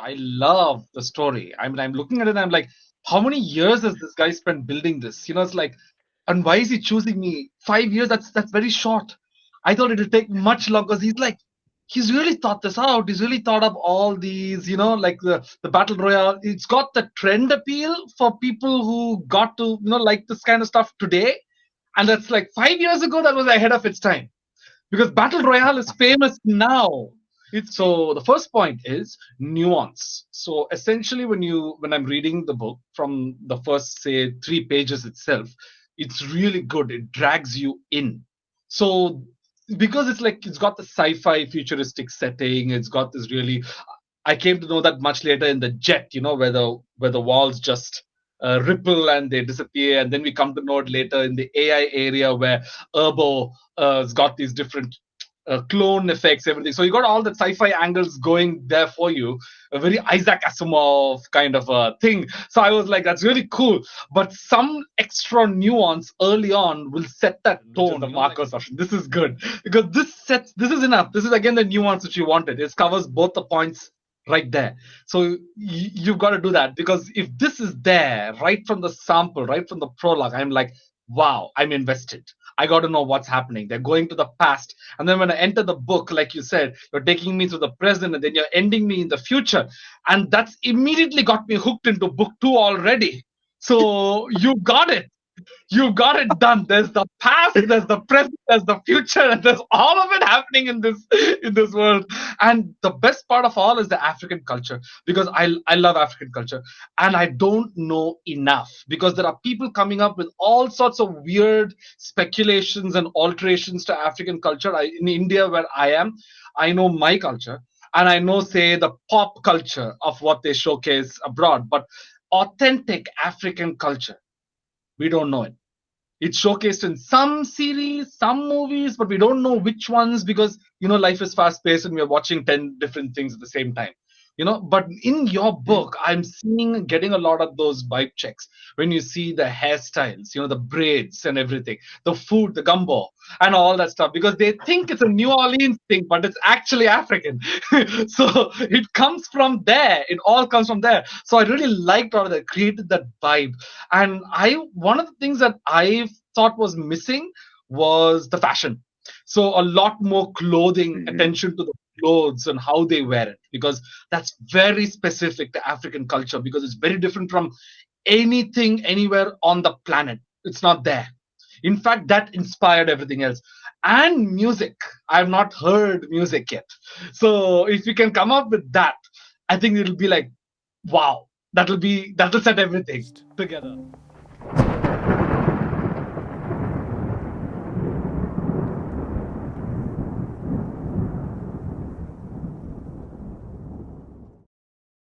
I love the story. I mean, I'm looking at it and I'm like, how many years has this guy spent building this? It's like, and why is he choosing me? 5 years, that's very short. I thought it'll take much longer. He's like, he's really thought this out. He's really thought up all these, like the battle royale. It's got the trend appeal for people who got to, like this kind of stuff today. And that's like 5 years ago, that was ahead of its time because battle royale is famous now. So the first point is nuance. So essentially, when I'm reading the book from the first, say, 3 pages itself, it's really good. It drags you in. So because it's got the sci-fi futuristic setting, it's got this really. I came to know that much later in the jet, where the walls just ripple and they disappear, and then we come to know it later in the AI area where Urbo has got these different clone effects, everything. So you got all the sci-fi angles going there for you, a very Isaac Asimov kind of a thing. So I was like, that's really cool. But some extra nuance early on will set that tone. The Marcos option. This is good because this is enough. This is again the nuance which you wanted. It covers both the points right there. So you've got to do that because if this is there right from the sample, right from the prologue, I'm like, wow, I'm invested. I got to know what's happening. They're going to the past. And then when I enter the book, like you said, you're taking me to the present and then you're ending me in the future. And that's immediately got me hooked into book 2 already. So you got it. You got it done. There's the past, there's the present, there's the future, and there's all of it happening in this world. And the best part of all is the African culture because I love African culture, and I don't know enough because there are people coming up with all sorts of weird speculations and alterations to African culture. In India, where I am, I know my culture, and I know, say, the pop culture of what they showcase abroad, but authentic African culture, we don't know it. It's showcased in some series, some movies, but we don't know which ones because life is fast paced and we're watching 10 different things at the same time. But in your book, I'm seeing getting a lot of those vibe checks when you see the hairstyles, the braids and everything, the food, the gumbo, and all that stuff because they think it's a New Orleans thing, but it's actually African. So it comes from there. It all comes from there. So I really liked all of that, created that vibe. And one of the things that I thought was missing was the fashion. So a lot more clothing, attention to the clothes and how they wear it, because that's very specific to African culture because it's very different from anything anywhere on the planet. It's not there. In fact, that inspired everything else. And music. I've not heard music yet. So if you can come up with that, I think it'll be like, wow, that'll set everything together.